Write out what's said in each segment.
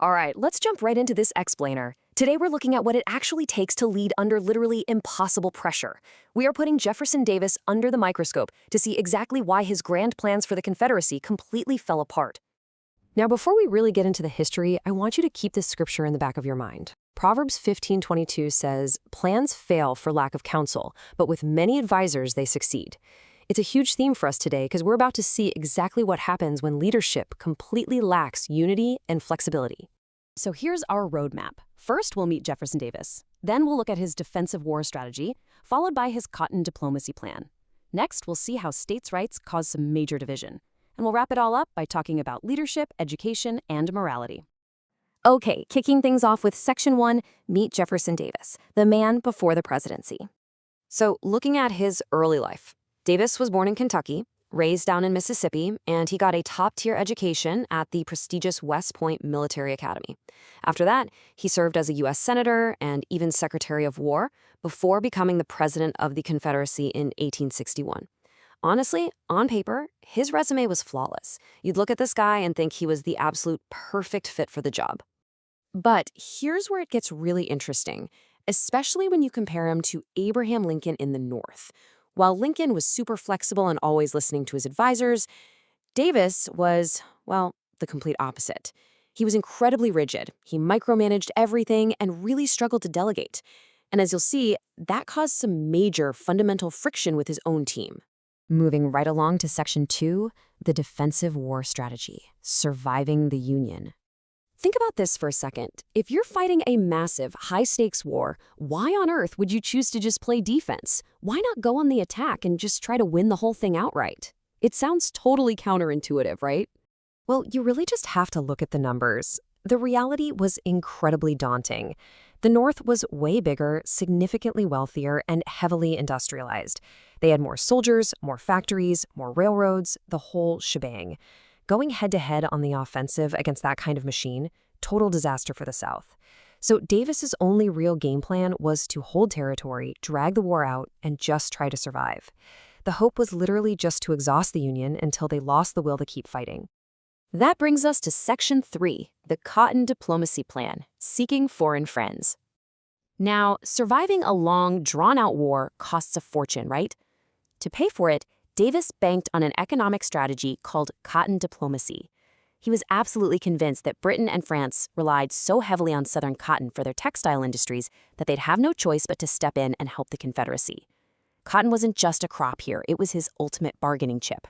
All right, let's jump right into this explainer. Today we're looking at what it actually takes to lead under literally impossible pressure. We are putting Jefferson Davis under the microscope to see exactly why his grand plans for the Confederacy completely fell apart. Now, before we really get into the history, I want you to keep this scripture in the back of your mind. Proverbs 15:22 says, "Plans fail for lack of counsel, but with many advisors they succeed." It's a huge theme for us today because we're about to see exactly what happens when leadership completely lacks unity and flexibility. So here's our roadmap. First, we'll meet Jefferson Davis. Then we'll look at his defensive war strategy, followed by his cotton diplomacy plan. Next, we'll see how states' rights caused some major division. And we'll wrap it all up by talking about leadership, education, and morality. Okay, kicking things off with Section 1, meet Jefferson Davis, the man before the presidency. So looking at his early life, Davis was born in Kentucky, raised down in Mississippi, and he got a top-tier education at the prestigious West Point Military Academy. After that, he served as a U.S. Senator and even Secretary of War before becoming the President of the Confederacy in 1861. Honestly, on paper, his resume was flawless. You'd look at this guy and think he was the absolute perfect fit for the job. But here's where it gets really interesting, especially when you compare him to Abraham Lincoln in the North. While Lincoln was super flexible and always listening to his advisors, Davis was, well, the complete opposite. He was incredibly rigid. He micromanaged everything and really struggled to delegate. And as you'll see, that caused some major fundamental friction with his own team. Moving right along to Section 2, the defensive war strategy, surviving the Union. Think about this for a second. If you're fighting a massive, high-stakes war, why on earth would you choose to just play defense? Why not go on the attack and just try to win the whole thing outright? It sounds totally counterintuitive, right? Well, you really just have to look at the numbers. The reality was incredibly daunting. The North was way bigger, significantly wealthier, and heavily industrialized. They had more soldiers, more factories, more railroads, the whole shebang. Going head-to-head on the offensive against that kind of machine, total disaster for the South. So Davis's only real game plan was to hold territory, drag the war out, and just try to survive. The hope was literally just to exhaust the Union until they lost the will to keep fighting. That brings us to Section 3, the Cotton Diplomacy Plan, seeking foreign friends. Now, surviving a long, drawn-out war costs a fortune, right? To pay for it, Davis banked on an economic strategy called cotton diplomacy. He was absolutely convinced that Britain and France relied so heavily on Southern cotton for their textile industries that they'd have no choice but to step in and help the Confederacy. Cotton wasn't just a crop here, it was his ultimate bargaining chip.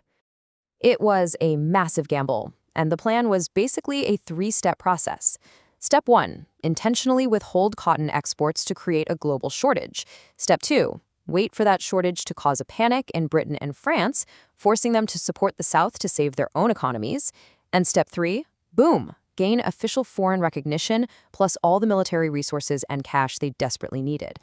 It was a massive gamble, and the plan was basically a three-step process. Step 1, intentionally withhold cotton exports to create a global shortage. Step 2, wait for that shortage to cause a panic in Britain and France, forcing them to support the South to save their own economies. And Step 3, boom, gain official foreign recognition plus all the military resources and cash they desperately needed.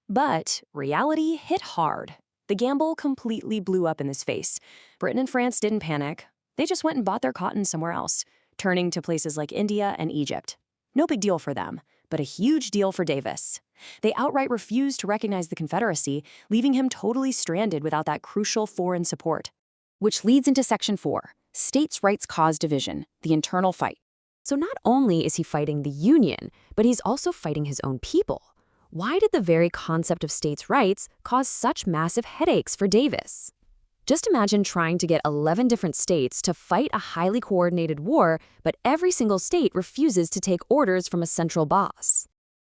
But reality hit hard. The gamble completely blew up in his face. Britain and France didn't panic. They just went and bought their cotton somewhere else, turning to places like India and Egypt. No big deal for them, but a huge deal for Davis. They outright refused to recognize the Confederacy, leaving him totally stranded without that crucial foreign support. Which leads into Section 4, States' Rights Cause Division, the internal fight. So not only is he fighting the Union, but he's also fighting his own people. Why did the very concept of states' rights cause such massive headaches for Davis? Just imagine trying to get 11 different states to fight a highly coordinated war, but every single state refuses to take orders from a central boss.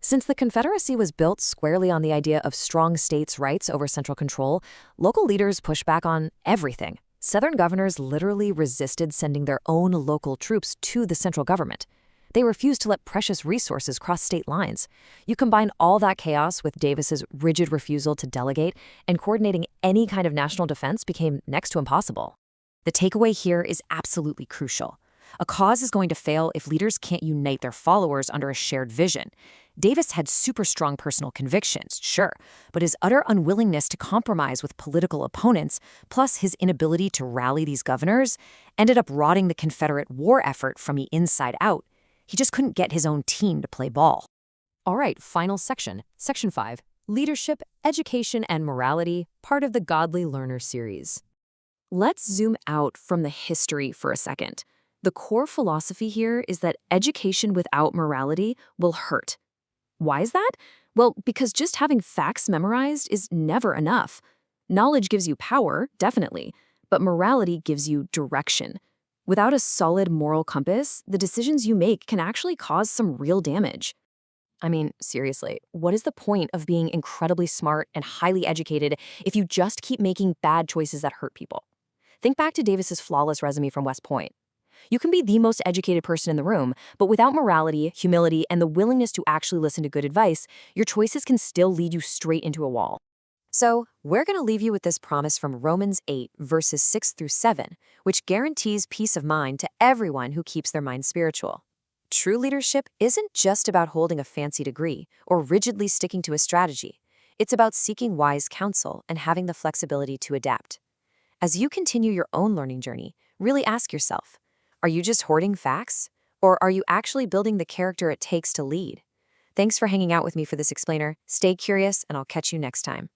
Since the Confederacy was built squarely on the idea of strong states' rights over central control, local leaders pushed back on everything. Southern governors literally resisted sending their own local troops to the central government. They refused to let precious resources cross state lines. You combine all that chaos with Davis's rigid refusal to delegate, and coordinating any kind of national defense became next to impossible. The takeaway here is absolutely crucial. A cause is going to fail if leaders can't unite their followers under a shared vision. Davis had super strong personal convictions, sure, but his utter unwillingness to compromise with political opponents, plus his inability to rally these governors, ended up rotting the Confederate war effort from the inside out. He just couldn't get his own team to play ball. All right, final section, Section 5, Leadership, Education, and Morality, part of the Godly Learner series. Let's zoom out from the history for a second. The core philosophy here is that education without morality will hurt. Why is that? Well, because just having facts memorized is never enough. Knowledge gives you power, definitely, but morality gives you direction. Without a solid moral compass, the decisions you make can actually cause some real damage. I mean, seriously, what is the point of being incredibly smart and highly educated if you just keep making bad choices that hurt people? Think back to Davis's flawless resume from West Point. You can be the most educated person in the room, but without morality, humility, and the willingness to actually listen to good advice, your choices can still lead you straight into a wall. So, we're going to leave you with this promise from Romans 8, verses 6 through 7, which guarantees peace of mind to everyone who keeps their mind spiritual. True leadership isn't just about holding a fancy degree or rigidly sticking to a strategy. It's about seeking wise counsel and having the flexibility to adapt. As you continue your own learning journey, really ask yourself, are you just hoarding facts? Or are you actually building the character it takes to lead? Thanks for hanging out with me for this explainer. Stay curious, and I'll catch you next time.